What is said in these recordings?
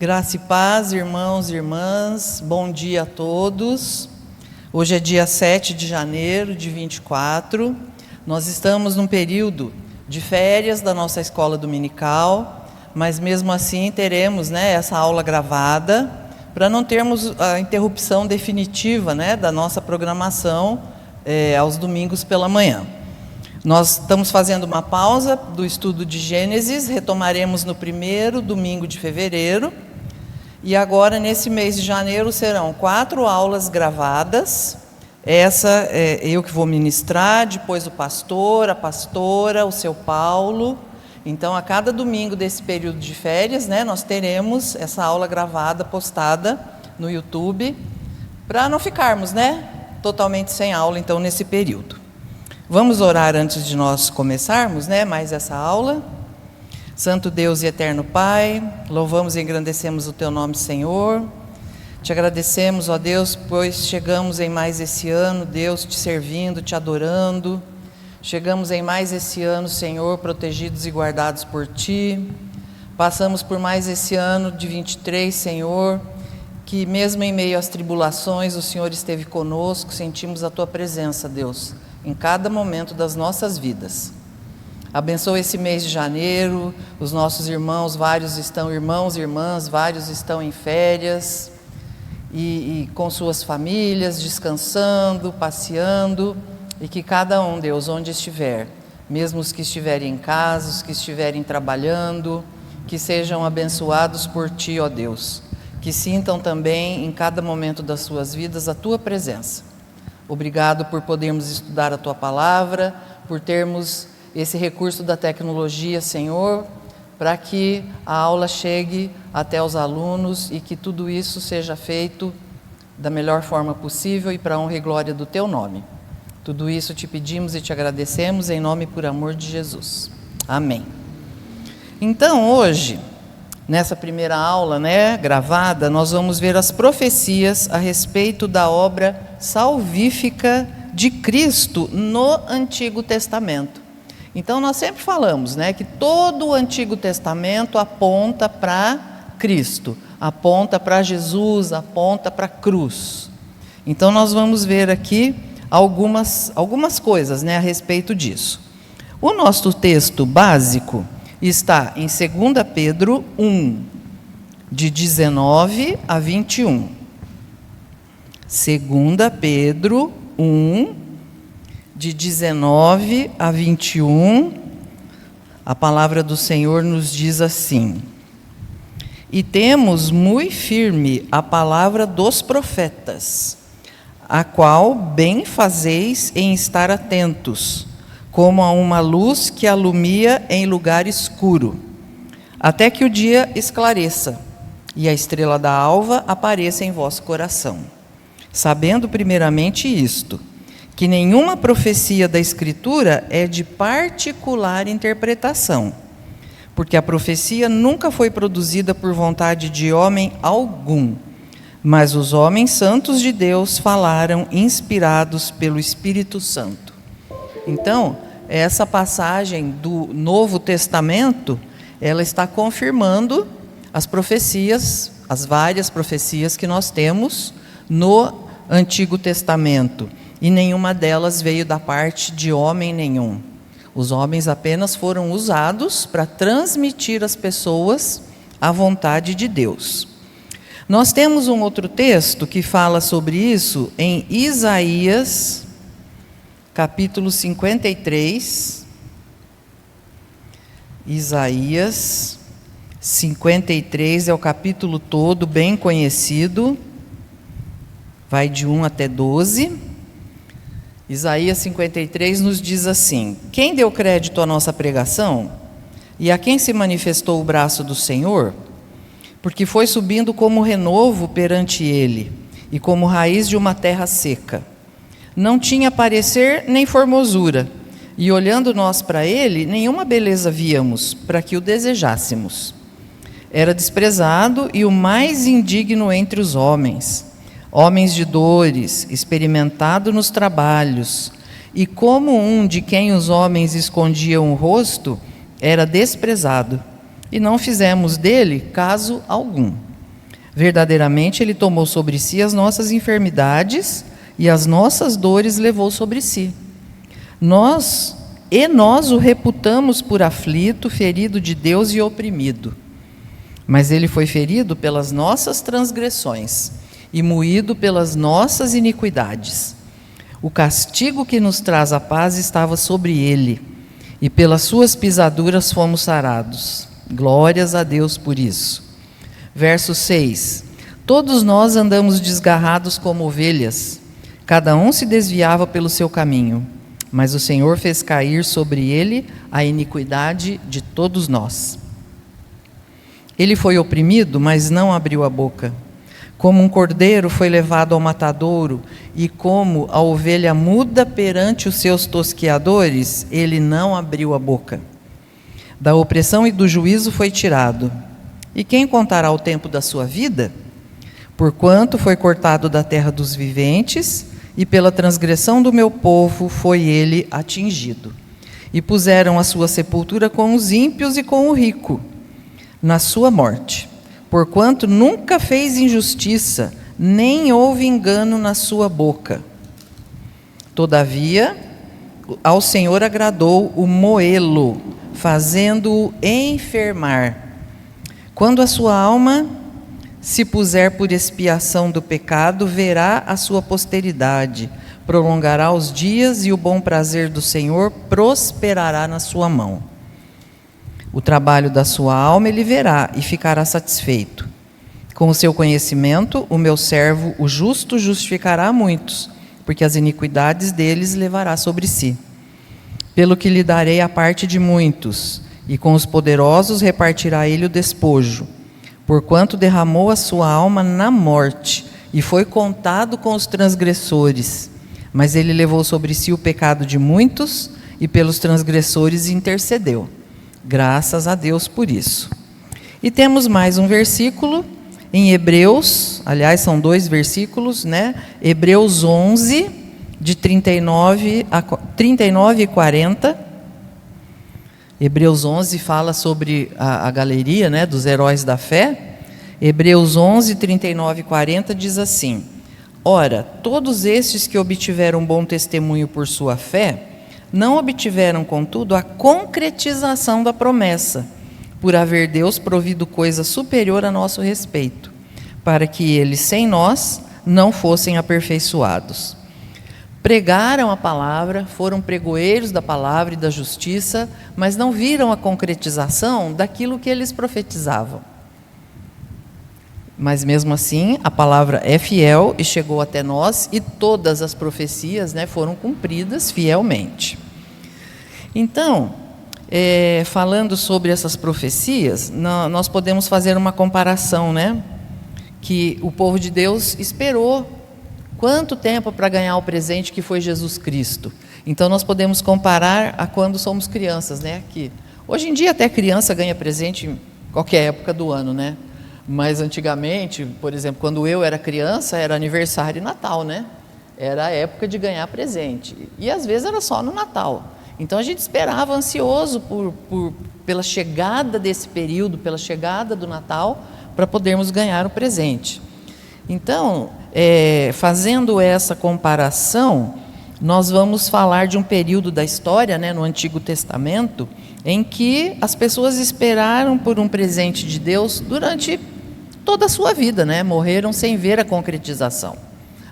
Graça e paz, irmãos e irmãs, bom dia a todos. Hoje é dia 7 de janeiro de 24, nós estamos num período de férias da nossa escola dominical, mas mesmo assim teremos essa aula gravada, para não termos a interrupção definitiva da nossa programação aos domingos pela manhã. Nós estamos fazendo uma pausa do estudo de Gênesis, retomaremos no primeiro domingo de fevereiro, e agora nesse mês de janeiro serão 4 aulas gravadas. Essa é eu que vou ministrar, depois o pastor, a pastora, o seu Paulo. Então a cada domingo desse período de férias, nós teremos essa aula gravada, postada no YouTube, para não ficarmos totalmente sem aula então nesse período. Vamos orar antes de nós começarmos mais essa aula. Santo Deus e eterno Pai, louvamos e engrandecemos o Teu nome, Senhor. Te agradecemos, ó Deus, pois chegamos em mais esse ano, Deus, te servindo, te adorando. Chegamos em mais esse ano, Senhor, protegidos e guardados por Ti. Passamos por mais esse ano de 23, Senhor, que mesmo em meio às tribulações, o Senhor esteve conosco, sentimos a Tua presença, Deus, em cada momento das nossas vidas. Abençoa esse mês de janeiro, os nossos irmãos, vários estão irmãos e irmãs, vários estão em férias e com suas famílias, descansando, passeando, e que cada um, Deus, onde estiver, mesmo os que estiverem em casa, os que estiverem trabalhando, que sejam abençoados por Ti, ó Deus, que sintam também em cada momento das suas vidas a Tua presença. Obrigado por podermos estudar a Tua palavra, por termos esse recurso da tecnologia, Senhor, para que a aula chegue até os alunos e que tudo isso seja feito da melhor forma possível e para a honra e glória do Teu nome. Tudo isso te pedimos e te agradecemos em nome e por amor de Jesus. Amém. Então, hoje, nessa primeira aula, gravada, nós vamos ver as profecias a respeito da obra salvífica de Cristo no Antigo Testamento. Então, nós sempre falamos que todo o Antigo Testamento aponta para Cristo, aponta para Jesus, aponta para a cruz. Então, nós vamos ver aqui algumas coisas a respeito disso. O nosso texto básico está em 2 Pedro 1, de 19 a 21. 2 Pedro 1, de 19 a 21, a palavra do Senhor nos diz assim: E temos muito firme a palavra dos profetas, a qual bem fazeis em estar atentos, como a uma luz que alumia em lugar escuro, até que o dia esclareça, e a estrela da alva apareça em vosso coração. Sabendo primeiramente isto, que nenhuma profecia da Escritura é de particular interpretação, porque a profecia nunca foi produzida por vontade de homem algum, mas os homens santos de Deus falaram inspirados pelo Espírito Santo. Então, essa passagem do Novo Testamento, ela está confirmando as profecias, as várias profecias que nós temos no Antigo Testamento. E nenhuma delas veio da parte de homem nenhum. Os homens apenas foram usados para transmitir às pessoas a vontade de Deus. Nós temos um outro texto que fala sobre isso em Isaías, capítulo 53. Isaías 53 é o capítulo todo, bem conhecido. Vai de 1 até 12. Isaías 53 nos diz assim: Quem deu crédito à nossa pregação? E a quem se manifestou o braço do Senhor? Porque foi subindo como renovo perante ele, e como raiz de uma terra seca. Não tinha parecer nem formosura, e olhando nós para ele, nenhuma beleza víamos, para que o desejássemos. Era desprezado e o mais indigno entre os homens, homens de dores, experimentado nos trabalhos, e como um de quem os homens escondiam o rosto, era desprezado, e não fizemos dele caso algum. Verdadeiramente, Ele tomou sobre si as nossas enfermidades e as nossas dores levou sobre si. Nós o reputamos por aflito, ferido de Deus e oprimido. Mas Ele foi ferido pelas nossas transgressões e moído pelas nossas iniquidades. O castigo que nos traz a paz estava sobre Ele, e pelas suas pisaduras fomos sarados. Glórias a Deus por isso. Verso 6. Todos nós andamos desgarrados como ovelhas, cada um se desviava pelo seu caminho, mas o Senhor fez cair sobre ele a iniquidade de todos nós. Ele foi oprimido, mas não abriu a boca. Como um cordeiro foi levado ao matadouro, e como a ovelha muda perante os seus tosqueadores, ele não abriu a boca. Da opressão e do juízo foi tirado. E quem contará o tempo da sua vida? Porquanto foi cortado da terra dos viventes, e pela transgressão do meu povo foi ele atingido. E puseram a sua sepultura com os ímpios e com o rico, na sua morte. Porquanto nunca fez injustiça, nem houve engano na sua boca. Todavia, ao Senhor agradou o moê-lo, fazendo-o enfermar. Quando a sua alma se puser por expiação do pecado, verá a sua posteridade, prolongará os dias e o bom prazer do Senhor prosperará na sua mão. O trabalho da sua alma ele verá e ficará satisfeito. Com o seu conhecimento, o meu servo, o justo, justificará muitos, porque as iniquidades deles levará sobre si. Pelo que lhe darei a parte de muitos, e com os poderosos repartirá ele o despojo, porquanto derramou a sua alma na morte, e foi contado com os transgressores. Mas ele levou sobre si o pecado de muitos, e pelos transgressores intercedeu. Graças a Deus por isso. E temos mais um versículo em Hebreus, aliás são 2 versículos, né? Hebreus 11, de 39 e 40. Hebreus 11 fala sobre a galeria, né, dos heróis da fé. Hebreus 11, 39 e 40 diz assim: Ora, todos estes que obtiveram bom testemunho por sua fé, não obtiveram, contudo, a concretização da promessa, por haver Deus provido coisa superior a nosso respeito, para que eles, sem nós, não fossem aperfeiçoados. Pregaram a palavra, foram pregoeiros da palavra e da justiça, mas não viram a concretização daquilo que eles profetizavam. Mas mesmo assim, a palavra é fiel e chegou até nós, e todas as profecias, né, foram cumpridas fielmente. Então, falando sobre essas profecias, nós podemos fazer uma comparação, né, que o povo de Deus esperou quanto tempo para ganhar o presente que foi Jesus Cristo. Então nós podemos comparar a quando somos crianças, né? Que hoje em dia até criança ganha presente em qualquer época do ano, né? Mas antigamente, por exemplo, quando eu era criança, era aniversário e Natal, né? Era a época de ganhar presente. E às vezes era só no Natal. Então a gente esperava ansioso pela chegada desse período, pela chegada do Natal, para podermos ganhar o presente. Então, fazendo essa comparação, nós vamos falar de um período da história, né, no Antigo Testamento, em que as pessoas esperaram por um presente de Deus durante toda a sua vida, né? Morreram sem ver a concretização,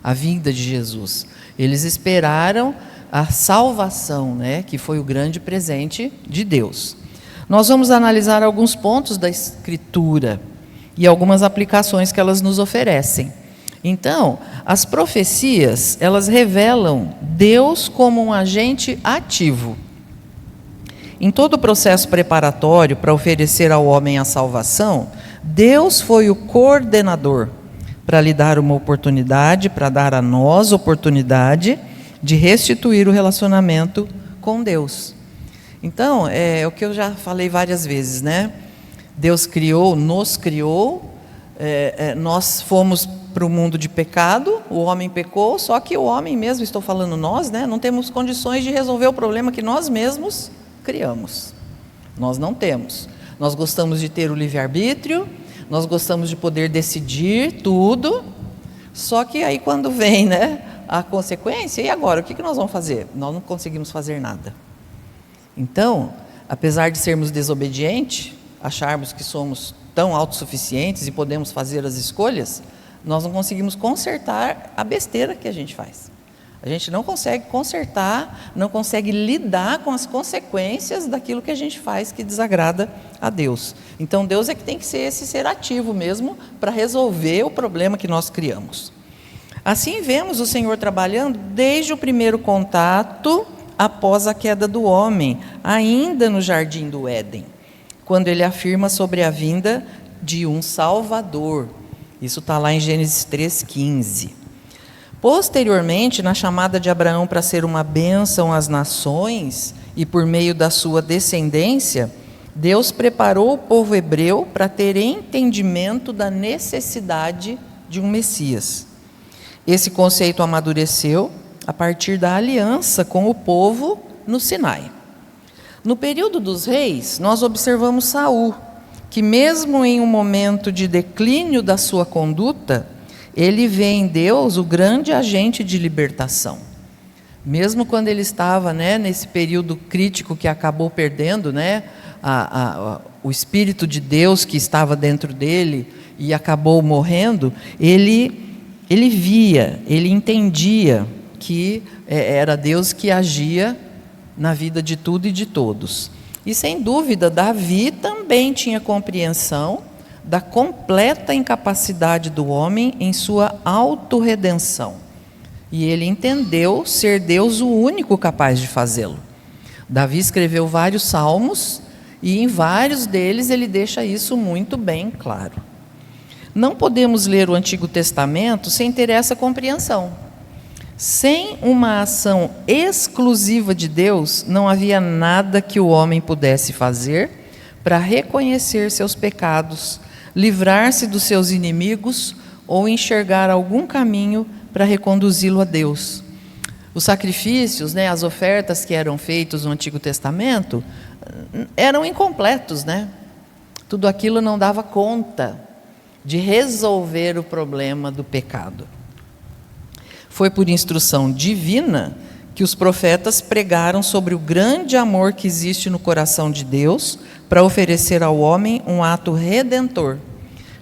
a vinda de Jesus. Eles esperaram a salvação, né, que foi o grande presente de Deus. Nós vamos analisar alguns pontos da Escritura e algumas aplicações que elas nos oferecem. Então, as profecias, elas revelam Deus como um agente ativo. Em todo o processo preparatório para oferecer ao homem a salvação, Deus foi o coordenador para lhe dar uma oportunidade, para dar a nós oportunidade de restituir o relacionamento com Deus. Então, é o que eu já falei várias vezes, né? Deus nos criou, nós fomos para o mundo de pecado, o homem pecou, só que o homem mesmo, estou falando nós, né, não temos condições de resolver o problema que nós mesmos criamos. Nós não temos. Nós gostamos de ter o livre-arbítrio, nós gostamos de poder decidir tudo, só que aí quando vem, né, a consequência, e agora, o que nós vamos fazer? Nós não conseguimos fazer nada. Então, apesar de sermos desobedientes, acharmos que somos tão autossuficientes e podemos fazer as escolhas, nós não conseguimos consertar a besteira que a gente faz. A gente não consegue consertar, não consegue lidar com as consequências daquilo que a gente faz que desagrada a Deus. Então Deus é que tem que ser esse ser ativo mesmo para resolver o problema que nós criamos. Assim vemos o Senhor trabalhando desde o primeiro contato após a queda do homem, ainda no jardim do Éden, quando ele afirma sobre a vinda de um Salvador. Isso está lá em Gênesis 3,15. Posteriormente, na chamada de Abraão para ser uma bênção às nações, e por meio da sua descendência, Deus preparou o povo hebreu para ter entendimento da necessidade de um Messias. Esse conceito amadureceu a partir da aliança com o povo no Sinai. No período dos reis, nós observamos Saul, que mesmo em um momento de declínio da sua conduta, ele vê em Deus o grande agente de libertação. Mesmo quando ele estava, né, nesse período crítico que acabou perdendo, né, o Espírito de Deus que estava dentro dele e acabou morrendo, ele via, ele entendia que era Deus que agia na vida de tudo e de todos. E sem dúvida, Davi também tinha compreensão da completa incapacidade do homem em sua autorredenção. E ele entendeu ser Deus o único capaz de fazê-lo. Davi escreveu vários salmos e em vários deles ele deixa isso muito bem claro. Não podemos ler o Antigo Testamento sem ter essa compreensão. Sem uma ação exclusiva de Deus, não havia nada que o homem pudesse fazer para reconhecer seus pecados, livrar-se dos seus inimigos ou enxergar algum caminho para reconduzi-lo a Deus. Os sacrifícios, né, as ofertas que eram feitos no Antigo Testamento eram incompletos, né? Tudo aquilo não dava conta de resolver o problema do pecado. Foi por instrução divina que os profetas pregaram sobre o grande amor que existe no coração de Deus para oferecer ao homem um ato redentor,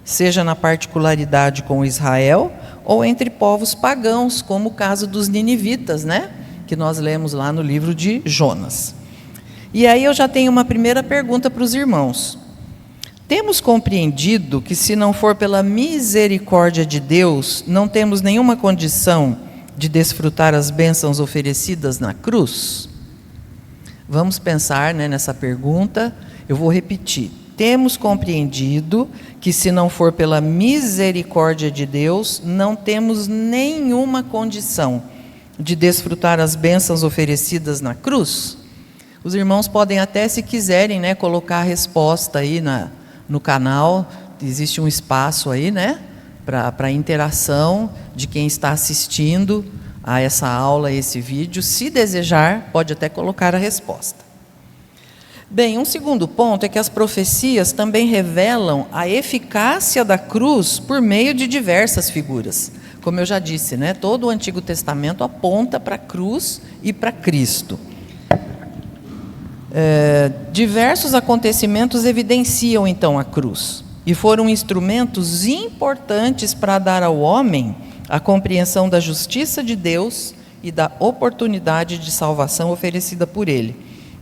seja na particularidade com Israel ou entre povos pagãos, como o caso dos ninivitas, né? Que nós lemos lá no livro de Jonas. E aí eu já tenho uma primeira pergunta para os irmãos. Temos compreendido que, se não for pela misericórdia de Deus, não temos nenhuma condição de desfrutar as bênçãos oferecidas na cruz? Vamos pensar, né, nessa pergunta. Eu vou repetir. Temos compreendido que, se não for pela misericórdia de Deus, não temos nenhuma condição de desfrutar as bênçãos oferecidas na cruz? Os irmãos podem até, se quiserem, né, colocar a resposta aí no canal. Existe um espaço aí, né, para interação de quem está assistindo a essa aula, a esse vídeo. Se desejar, pode até colocar a resposta. Bem, um segundo ponto é que as profecias também revelam a eficácia da cruz por meio de diversas figuras. Como eu já disse, né, todo o Antigo Testamento aponta para a cruz e para Cristo. Diversos acontecimentos evidenciam então a cruz e foram instrumentos importantes para dar ao homem a compreensão da justiça de Deus e da oportunidade de salvação oferecida por Ele.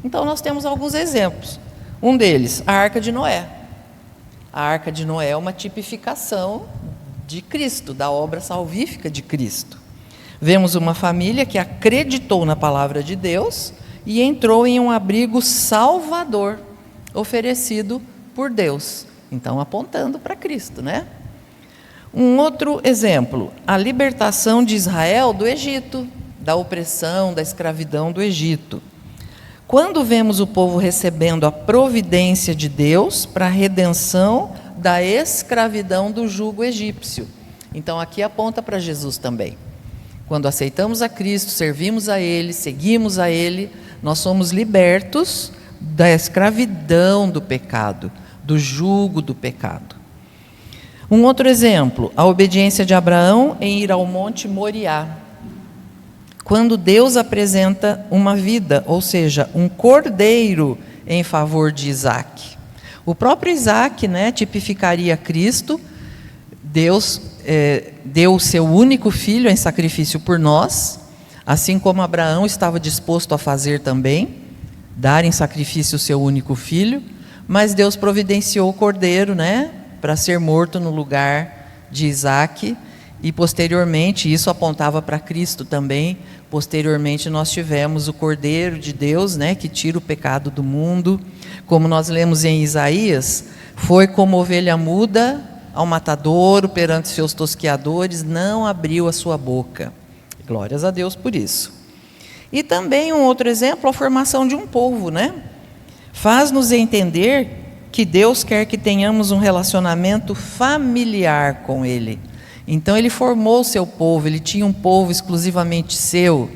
Então nós temos alguns exemplos. Um deles, a Arca de Noé. A Arca de Noé é uma tipificação de Cristo, da obra salvífica de Cristo. Vemos uma família que acreditou na palavra de Deus e entrou em um abrigo salvador oferecido por Deus. Então, apontando para Cristo, né? Um outro exemplo, a libertação de Israel do Egito, da opressão, da escravidão do Egito. Quando vemos o povo recebendo a providência de Deus para a redenção da escravidão do jugo egípcio. Então, aqui aponta para Jesus também. Quando aceitamos a Cristo, servimos a Ele, seguimos a Ele, nós somos libertos da escravidão do pecado, do jugo do pecado. Um outro exemplo, a obediência de Abraão em ir ao monte Moriá. Quando Deus apresenta uma vida, ou seja, um cordeiro em favor de Isaac. O próprio Isaac, tipificaria Cristo. Deus deu o seu único filho em sacrifício por nós, assim como Abraão estava disposto a fazer também, dar em sacrifício o seu único filho, mas Deus providenciou o cordeiro, para ser morto no lugar de Isaac, e posteriormente, isso apontava para Cristo também, posteriormente nós tivemos o Cordeiro de Deus, que tira o pecado do mundo, como nós lemos em Isaías, foi como ovelha muda ao matadouro perante seus tosqueadores, não abriu a sua boca. Glórias a Deus por isso. E também um outro exemplo, a formação de um povo, faz-nos entender que Deus quer que tenhamos um relacionamento familiar com Ele. Então Ele formou o seu povo, Ele tinha um povo exclusivamente seu,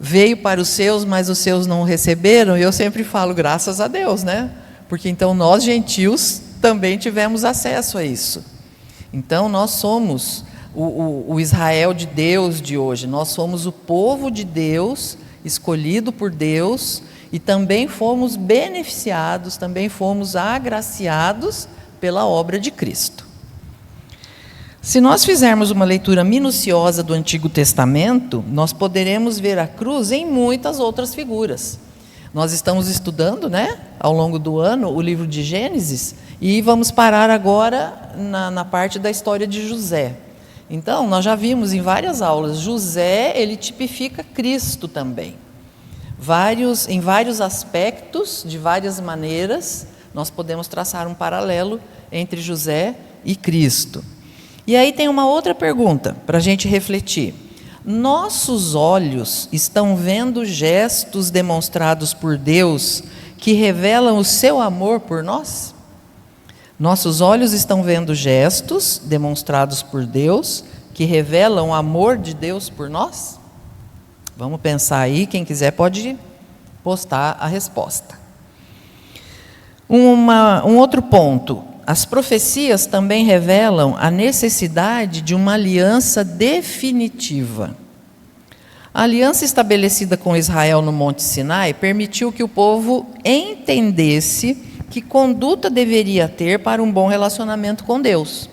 veio para os seus, mas os seus não o receberam, e eu sempre falo, graças a Deus, porque então nós gentios também tivemos acesso a isso. Então nós somos o Israel de Deus de hoje, nós somos o povo de Deus, escolhido por Deus, e também fomos beneficiados, também fomos agraciados pela obra de Cristo. Se nós fizermos uma leitura minuciosa do Antigo Testamento, nós poderemos ver a cruz em muitas outras figuras. Nós estamos estudando, ao longo do ano, o livro de Gênesis, e vamos parar agora na parte da história de José. Então, nós já vimos em várias aulas, José, ele tipifica Cristo também. Em vários aspectos, de várias maneiras, nós podemos traçar um paralelo entre José e Cristo. E aí tem uma outra pergunta para a gente refletir. Nossos olhos estão vendo gestos demonstrados por Deus que revelam o seu amor por nós? Nossos olhos estão vendo gestos demonstrados por Deus que revelam o amor de Deus por nós? Vamos pensar aí, quem quiser pode postar a resposta. Um outro ponto. As profecias também revelam a necessidade de uma aliança definitiva. A aliança estabelecida com Israel no Monte Sinai permitiu que o povo entendesse que conduta deveria ter para um bom relacionamento com Deus.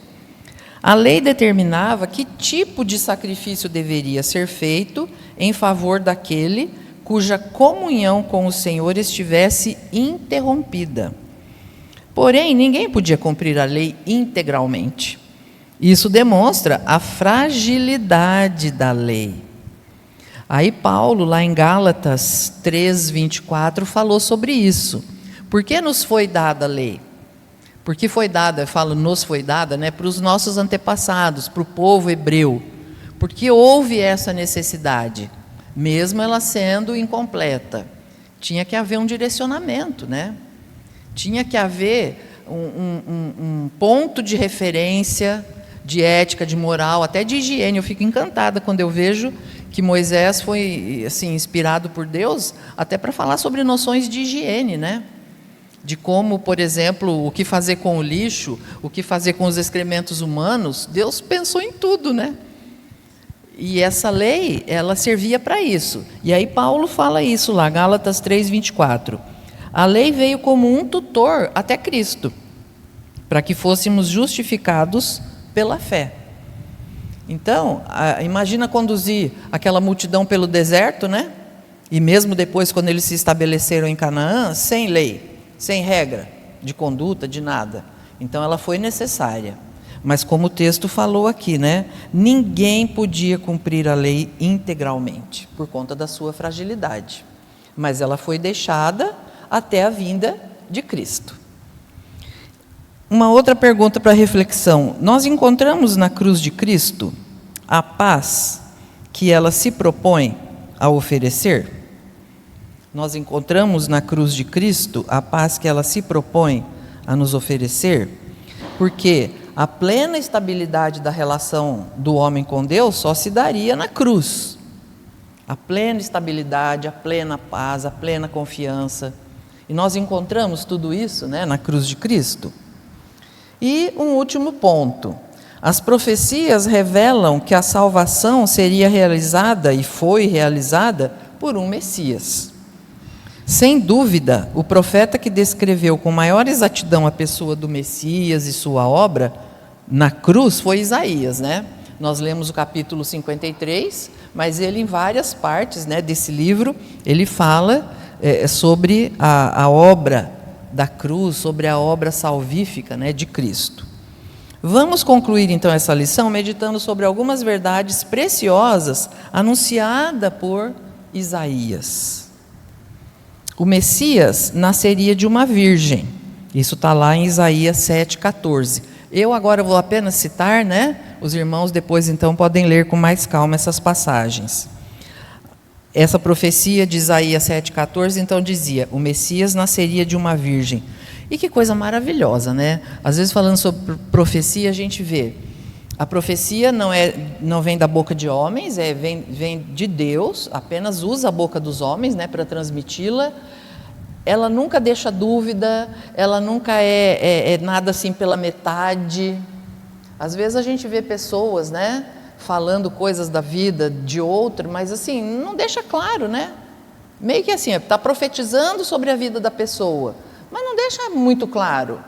A lei determinava que tipo de sacrifício deveria ser feito em favor daquele cuja comunhão com o Senhor estivesse interrompida. Porém, ninguém podia cumprir a lei integralmente. Isso demonstra a fragilidade da lei. Aí Paulo, lá em Gálatas 3:24, falou sobre isso. Por que nos foi dada a lei? Porque foi dada, eu falo nos foi dada, para os nossos antepassados, para o povo hebreu. Porque houve essa necessidade, mesmo ela sendo incompleta. Tinha que haver um direcionamento, Tinha que haver um ponto de referência, de ética, de moral, até de higiene. Eu fico encantada quando eu vejo que Moisés foi inspirado por Deus até para falar sobre noções de higiene, De como, por exemplo, o que fazer com o lixo, o que fazer com os excrementos humanos. Deus pensou em tudo, E essa lei, ela servia para isso. E aí Paulo fala isso lá, Gálatas 3:24. A lei veio como um tutor até Cristo, para que fôssemos justificados pela fé. Então, imagina conduzir aquela multidão pelo deserto, E mesmo depois, quando eles se estabeleceram em Canaã, sem lei, sem regra de conduta, de nada. Então, ela foi necessária. Mas como o texto falou aqui, ninguém podia cumprir a lei integralmente, por conta da sua fragilidade. Mas ela foi deixada até a vinda de Cristo. Uma outra pergunta para reflexão. Nós encontramos na cruz de Cristo a paz que ela se propõe a oferecer? Nós encontramos na cruz de Cristo a paz que ela se propõe a nos oferecer? Porque a plena estabilidade da relação do homem com Deus só se daria na cruz. A plena estabilidade, a plena paz, a plena confiança. E nós encontramos tudo isso, na cruz de Cristo. E um último ponto. As profecias revelam que a salvação seria realizada e foi realizada por um Messias. Sem dúvida, o profeta que descreveu com maior exatidão a pessoa do Messias e sua obra na cruz foi Isaías, né? Nós lemos o capítulo 53, mas ele em várias partes, né, desse livro, ele fala sobre a obra da cruz, sobre a obra salvífica, né, de Cristo. Vamos concluir então essa lição meditando sobre algumas verdades preciosas anunciadas por Isaías. O Messias nasceria de uma virgem, isso está lá em Isaías 7,14. Eu agora vou apenas citar, né? Os irmãos depois então podem ler com mais calma essas passagens. Essa profecia de Isaías 7,14 então dizia: o Messias nasceria de uma virgem. E que coisa maravilhosa, né? Às vezes falando sobre profecia a gente vê, a profecia não vem da boca de homens, vem de Deus, apenas usa a boca dos homens, né, para transmiti-la. Ela nunca deixa dúvida, ela nunca é nada assim pela metade. Às vezes a gente vê pessoas, né, falando coisas da vida de outra, mas assim, não deixa claro, né? Meio que assim, está profetizando sobre a vida da pessoa, mas não deixa muito claro.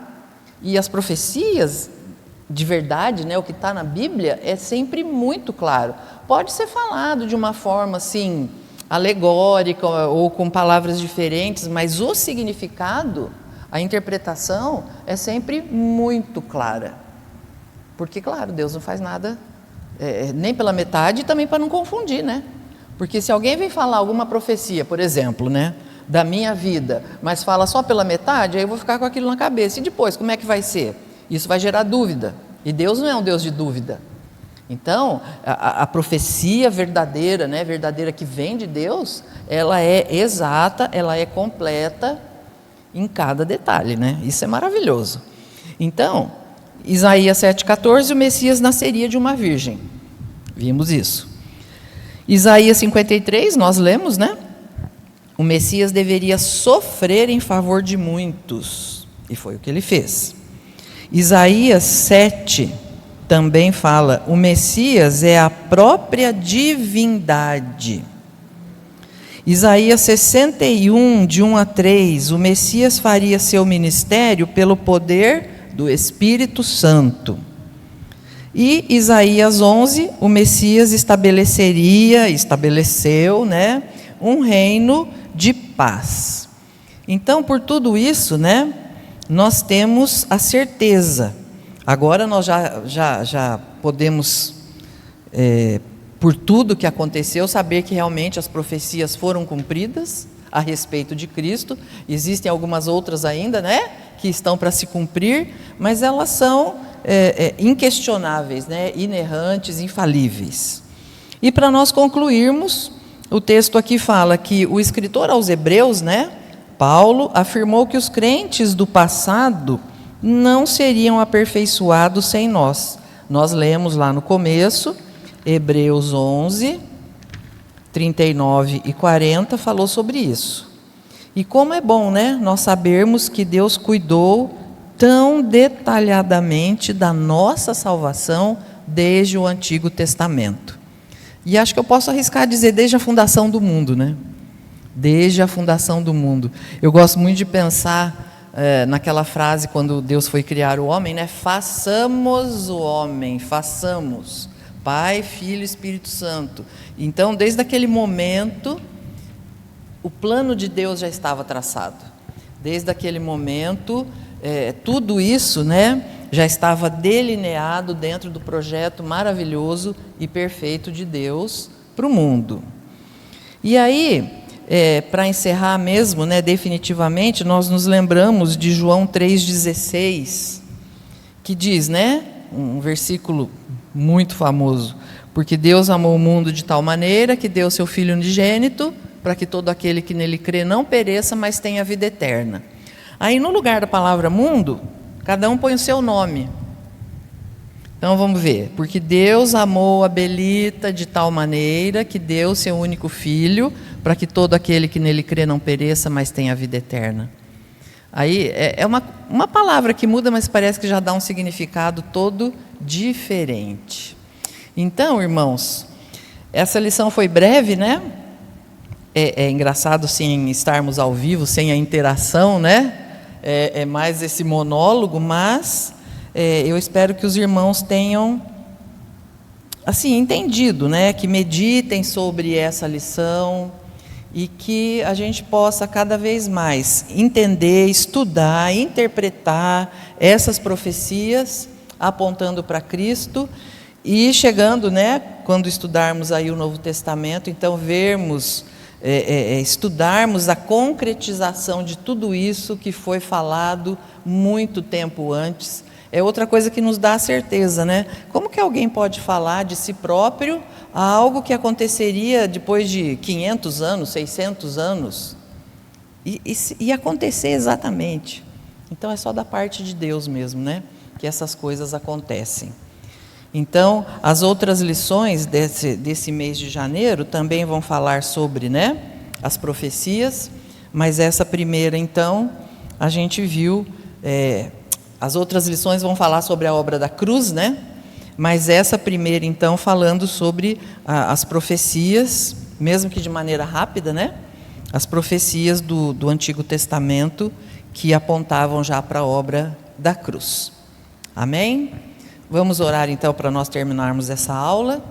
E as profecias, de verdade, né, o que está na Bíblia, é sempre muito claro. Pode ser falado de uma forma assim, alegórica ou com palavras diferentes, mas o significado, a interpretação é sempre muito clara. Porque, claro, Deus não faz nada nem pela metade e também para não confundir, né? Porque se alguém vem falar alguma profecia, por exemplo, né, da minha vida, mas fala só pela metade, aí eu vou ficar com aquilo na cabeça. E depois, como é que vai ser? Isso vai gerar dúvida. E Deus não é um Deus de dúvida. Então, a profecia verdadeira, né, verdadeira que vem de Deus, ela é exata, ela é completa em cada detalhe, né? Isso é maravilhoso. Então, Isaías 7,14, o Messias nasceria de uma virgem. Vimos isso. Isaías 53, nós lemos, né? O Messias deveria sofrer em favor de muitos, e foi o que ele fez. Isaías 7 também fala, o Messias é a própria divindade. Isaías 61, de 1 a 3, o Messias faria seu ministério pelo poder do Espírito Santo. E Isaías 11, o Messias estabeleceu, né, um reino de paz. Então, por tudo isso, né, nós temos a certeza. Agora nós já podemos, por tudo que aconteceu, saber que realmente as profecias foram cumpridas a respeito de Cristo. Existem algumas outras ainda, né, que estão para se cumprir, mas elas são inquestionáveis, né, inerrantes, infalíveis. E para nós concluirmos, o texto aqui fala que o escritor aos Hebreus, né, Paulo, afirmou que os crentes do passado não seriam aperfeiçoados sem nós. Nós lemos lá no começo, Hebreus 11, 39 e 40, falou sobre isso. E como é bom, né, nós sabermos que Deus cuidou tão detalhadamente da nossa salvação desde o Antigo Testamento. E acho que eu posso arriscar dizer desde a fundação do mundo, né? Desde a fundação do mundo. Eu gosto muito de pensar naquela frase quando Deus foi criar o homem, né? Façamos o homem, façamos. Pai, Filho e Espírito Santo. Então, desde aquele momento, o plano de Deus já estava traçado. Desde aquele momento, tudo isso, né, já estava delineado dentro do projeto maravilhoso e perfeito de Deus para o mundo. E aí, para encerrar mesmo, né, definitivamente, nós nos lembramos de João 3,16, que diz, né, um versículo muito famoso: porque Deus amou o mundo de tal maneira que deu seu Filho unigênito, para que todo aquele que nele crê não pereça, mas tenha vida eterna. Aí, no lugar da palavra mundo, cada um põe o seu nome. Então vamos ver, porque Deus amou a Belita de tal maneira que deu seu único filho, para que todo aquele que nele crê não pereça, mas tenha vida eterna. Aí é uma palavra que muda, mas parece que já dá um significado todo diferente. Então, irmãos, essa lição foi breve, né? É engraçado sem estarmos ao vivo, sem a interação, né? É mais esse monólogo, mas eu espero que os irmãos tenham assim entendido, né? Que meditem sobre essa lição e que a gente possa cada vez mais entender, estudar, interpretar essas profecias apontando para Cristo e chegando, né? Quando estudarmos aí o Novo Testamento, então vermos estudarmos a concretização de tudo isso que foi falado muito tempo antes. É outra coisa que nos dá a certeza, né? Como que alguém pode falar de si próprio a algo que aconteceria depois de 500 anos, 600 anos? E acontecer exatamente. Então é só da parte de Deus mesmo, né? Que essas coisas acontecem. Então, as outras lições desse mês de janeiro também vão falar sobre, né, as profecias, mas essa primeira, então, a gente viu, as outras lições vão falar sobre a obra da cruz, né, mas essa primeira, então, falando sobre as profecias, mesmo que de maneira rápida, né, as profecias do Antigo Testamento que apontavam já para a obra da cruz. Amém? Vamos orar então para nós terminarmos essa aula.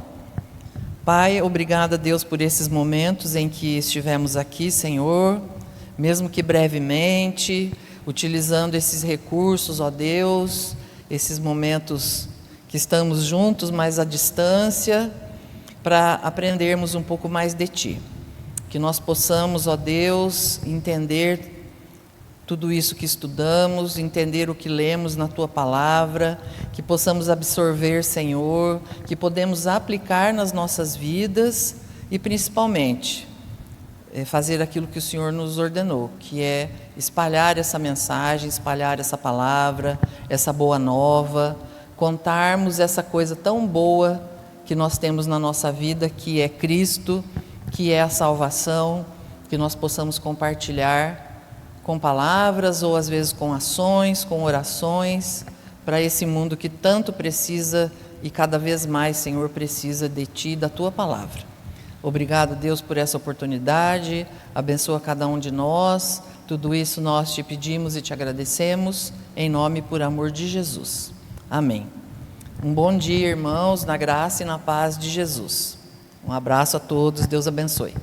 Pai, obrigada, Deus, por esses momentos em que estivemos aqui, Senhor, mesmo que brevemente, utilizando esses recursos, ó Deus, esses momentos que estamos juntos, mas à distância, para aprendermos um pouco mais de Ti. Que nós possamos, ó Deus, entender tudo isso que estudamos, entender o que lemos na Tua Palavra, que possamos absorver, Senhor, que podemos aplicar nas nossas vidas e principalmente fazer aquilo que o Senhor nos ordenou, que é espalhar essa mensagem, espalhar essa palavra, essa boa nova, contarmos essa coisa tão boa que nós temos na nossa vida, que é Cristo, que é a salvação, que nós possamos compartilhar com palavras ou às vezes com ações, com orações, para esse mundo que tanto precisa e cada vez mais, Senhor, precisa de Ti e da Tua Palavra. Obrigado, Deus, por essa oportunidade, abençoa cada um de nós, tudo isso nós Te pedimos e Te agradecemos, em nome e por amor de Jesus. Amém. Um bom dia, irmãos, na graça e na paz de Jesus. Um abraço a todos, Deus abençoe.